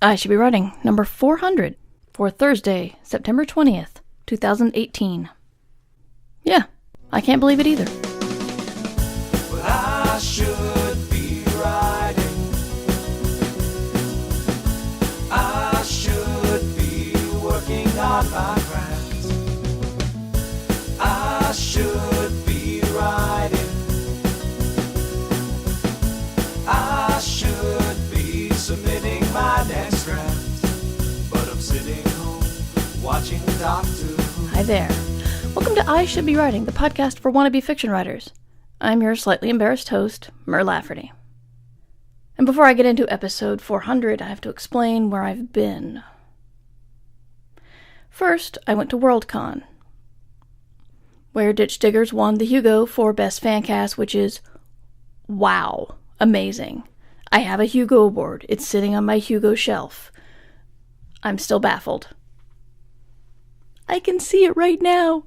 I should be writing number 400 for Thursday, September 20th, 2018. Yeah, I can't believe it either. Well, I should be writing. I should be working on my craft. I should be writing. I should be submitting my next draft. But I'm sitting home watching Doctor Who. Hi there. Welcome to I Should Be Writing, the podcast for wannabe fiction writers. I'm your slightly embarrassed host, Mer Lafferty. And before I get into episode 400, I have to explain where I've been. First, I went to Worldcon, where Ditch Diggers won the Hugo for Best Fan Cast, which is, wow, amazing. I have a Hugo award. It's sitting on my Hugo shelf. I'm still baffled. I can see it right now.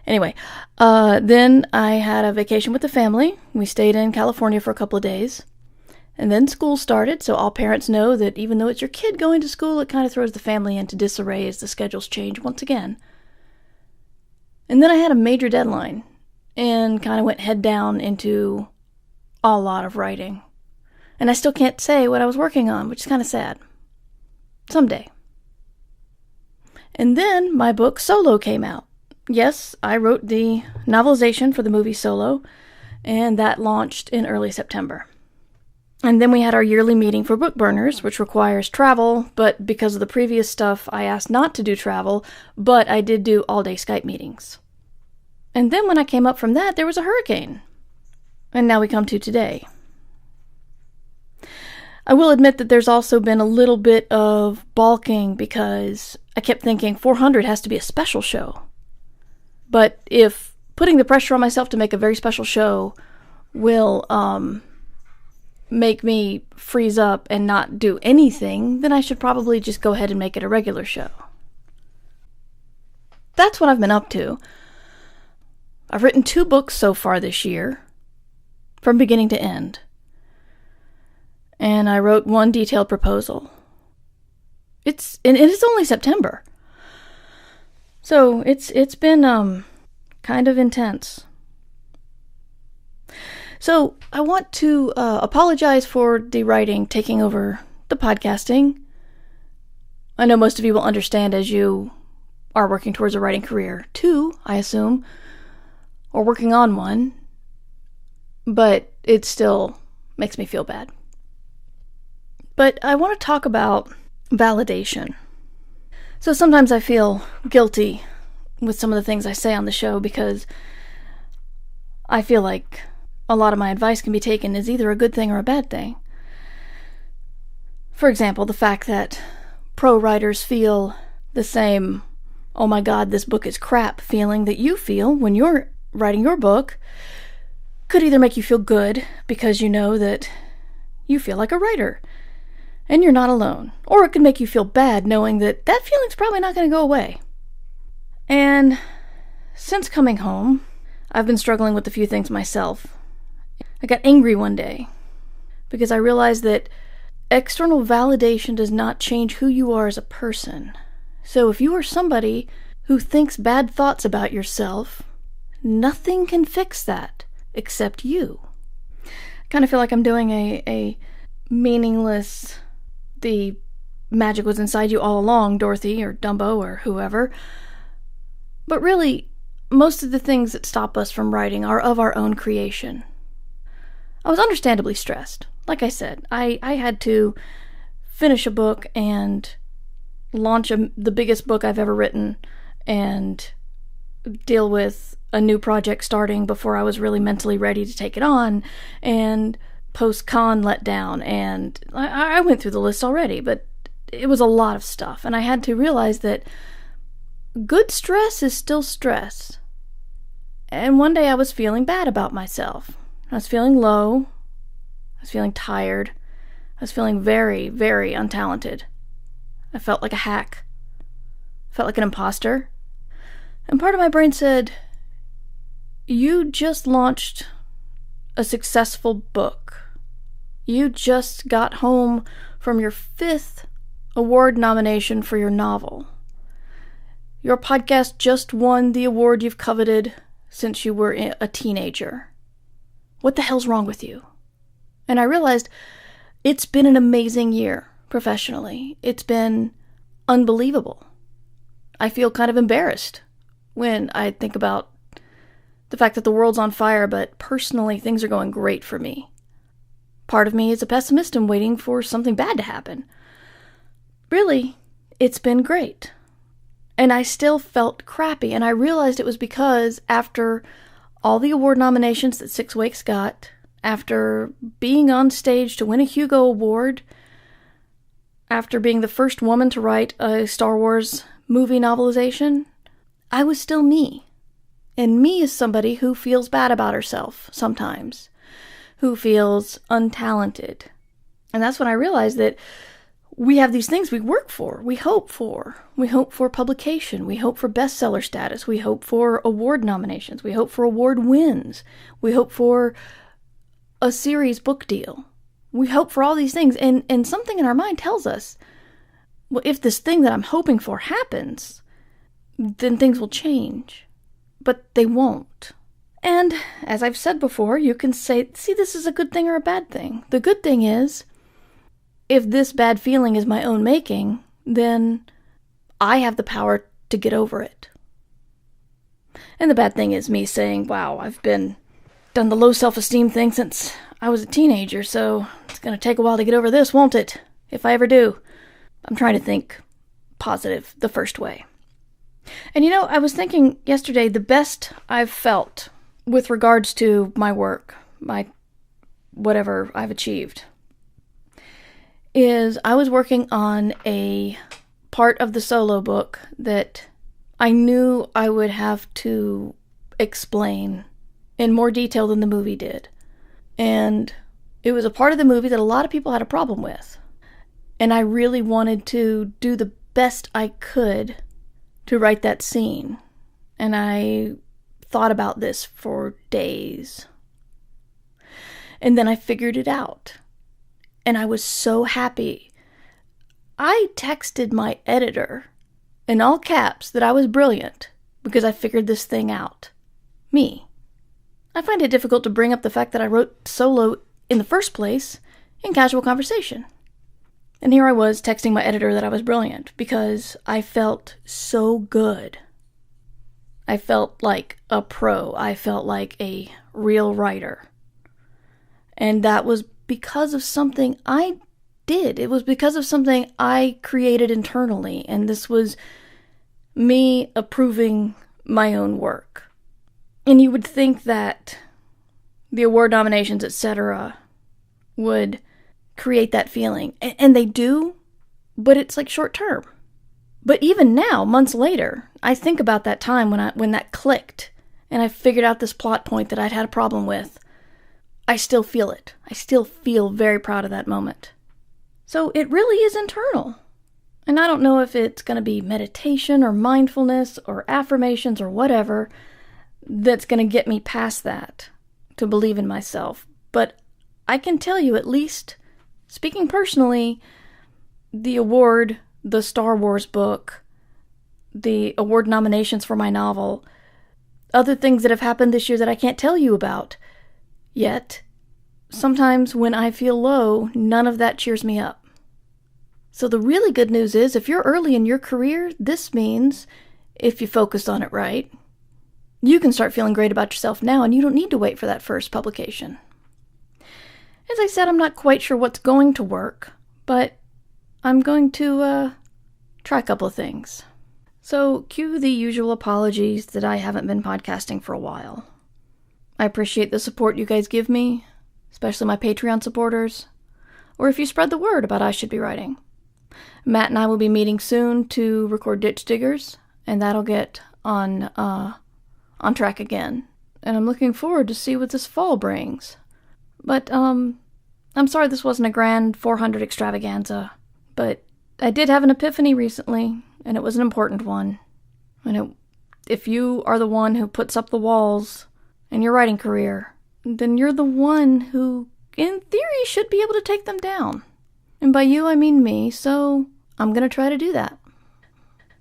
Anyway, then I had a vacation with the family. We stayed in California for a couple of days. And then school started, so all parents know that even though it's your kid going to school, it kind of throws the family into disarray as the schedules change once again. And then I had a major deadline and kind of went head down into a lot of writing. And I still can't say what I was working on, which is kind of sad. Someday. And then my book Solo came out. Yes, I wrote the novelization for the movie Solo, and that launched in early September. And then we had our yearly meeting for Book Burners, which requires travel, but because of the previous stuff, I asked not to do travel, but I did do all-day Skype meetings. And then when I came up from that, there was a hurricane. And now we come to today. I will admit that there's also been a little bit of balking because I kept thinking 400 has to be a special show. But if putting the pressure on myself to make a very special show will make me freeze up and not do anything, then I should probably just go ahead and make it a regular show. That's what I've been up to. I've written 2 books so far this year, from beginning to end. And I wrote 1 detailed proposal. It's only September. So it's been kind of intense. So I want to apologize for the writing taking over the podcasting. I know most of you will understand as you are working towards a writing career too, I assume, or working on one, but it still makes me feel bad. But I want to talk about validation. So sometimes I feel guilty with some of the things I say on the show because I feel like a lot of my advice can be taken as either a good thing or a bad thing. For example, the fact that pro writers feel the same, oh my god, this book is crap feeling that you feel when you're writing your book could either make you feel good because you know that you feel like a writer and you're not alone. Or it could make you feel bad knowing that that feeling's probably not going to go away. And since coming home, I've been struggling with a few things myself. I got angry one day because I realized that external validation does not change who you are as a person. So if you are somebody who thinks bad thoughts about yourself, nothing can fix that except you. I kind of feel like I'm doing a meaningless, the magic was inside you all along, Dorothy or Dumbo or whoever. But really, most of the things that stop us from writing are of our own creation. I was understandably stressed. Like I said, I had to finish a book and launch the biggest book I've ever written and deal with a new project starting before I was really mentally ready to take it on, and post-con letdown, and I went through the list already, but it was a lot of stuff, and I had to realize that good stress is still stress. And one day I was feeling bad about myself. I was feeling low. I was feeling tired. I was feeling very, very untalented. I felt like a hack. I felt like an imposter. And part of my brain said, you just launched a successful book. You just got home from your 5th award nomination for your novel. Your podcast just won the award you've coveted since you were a teenager. What the hell's wrong with you? And I realized it's been an amazing year professionally. It's been unbelievable. I feel kind of embarrassed when I think about the fact that the world's on fire, but personally things are going great for me. Part of me is a pessimist and waiting for something bad to happen. Really, it's been great. And I still felt crappy, and I realized it was because after all the award nominations that Six Wakes got, after being on stage to win a Hugo Award, after being the first woman to write a Star Wars movie novelization, I was still me. And me is somebody who feels bad about herself sometimes, who feels untalented. And that's when I realized that we have these things we work for, we hope for. We hope for publication, we hope for bestseller status, we hope for award nominations, we hope for award wins, we hope for a series book deal. We hope for all these things, and something in our mind tells us, well, if this thing that I'm hoping for happens, then things will change. But they won't. And, as I've said before, you can say, see, this is a good thing or a bad thing. The good thing is, if this bad feeling is my own making, then I have the power to get over it. And the bad thing is me saying, wow, I've done the low self-esteem thing since I was a teenager, so it's going to take a while to get over this, won't it? If I ever do. I'm trying to think positive the first way. And I was thinking yesterday, the best I've felt with regards to my work, my whatever I've achieved, is I was working on a part of the solo book that I knew I would have to explain in more detail than the movie did. And it was a part of the movie that a lot of people had a problem with. And I really wanted to do the best I could to write that scene. And I thought about this for days. And then I figured it out. And I was so happy. I texted my editor in all caps that I was brilliant because I figured this thing out. Me. I find it difficult to bring up the fact that I wrote solo in the first place in casual conversation. And here I was texting my editor that I was brilliant because I felt so good. I felt like a pro. I felt like a real writer. And that was because of something I did. It was because of something I created internally. And this was me approving my own work. And you would think that the award nominations, etc., would create that feeling. And they do, but it's like short term. But even now, months later, I think about that time when that clicked and I figured out this plot point that I'd had a problem with. I still feel it. I still feel very proud of that moment. So it really is internal. And I don't know if it's going to be meditation or mindfulness or affirmations or whatever that's going to get me past that, to believe in myself. But I can tell you, at least, speaking personally, the award, the Star Wars book, the award nominations for my novel, other things that have happened this year that I can't tell you about yet, sometimes when I feel low, none of that cheers me up. So the really good news is, if you're early in your career, this means, if you focus on it right, you can start feeling great about yourself now, and you don't need to wait for that first publication. As I said, I'm not quite sure what's going to work, but I'm going to try a couple of things. So cue the usual apologies that I haven't been podcasting for a while. I appreciate the support you guys give me, especially my Patreon supporters, or if you spread the word about I Should Be Writing. Matt and I will be meeting soon to record Ditch Diggers, and that'll get on track again. And I'm looking forward to see what this fall brings. But, I'm sorry this wasn't a grand 400 extravaganza, but I did have an epiphany recently, and it was an important one. And if you are the one who puts up the walls in your writing career, then you're the one who, in theory, should be able to take them down. And by you, I mean me, so I'm going to try to do that.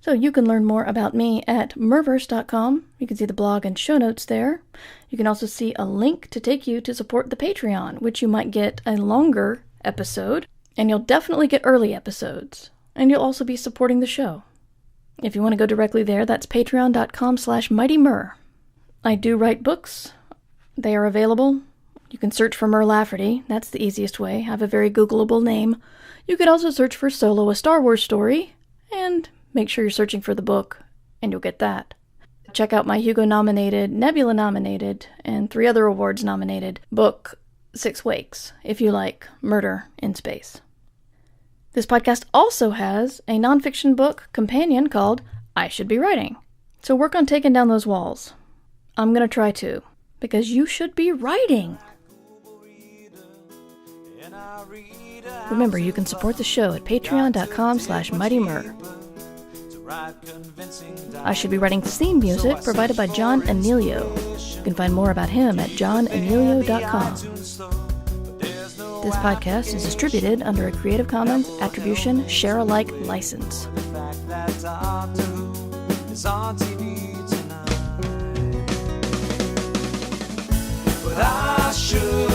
So you can learn more about me at merverse.com. You can see the blog and show notes there. You can also see a link to take you to support the Patreon, which you might get a longer episode, and you'll definitely get early episodes. And you'll also be supporting the show. If you want to go directly there, that's patreon.com/mightymur. I do write books. They are available. You can search for Mur Lafferty. That's the easiest way. I have a very Googleable name. You could also search for Solo, a Star Wars story, and make sure you're searching for the book, and you'll get that. Check out my Hugo-nominated, Nebula-nominated, and 3 other awards-nominated book, 6 Wakes, if you like murder in space. This podcast also has a nonfiction book companion called I Should Be Writing. So work on taking down those walls. I'm going to try to, because you should be writing. Remember, you can support the show at patreon.com/mightymur. I Should Be Writing theme music provided by John Anelio. You can find more about him at johnanelio.com. This podcast is distributed under a Creative Commons Attribution Share-alike license. But I should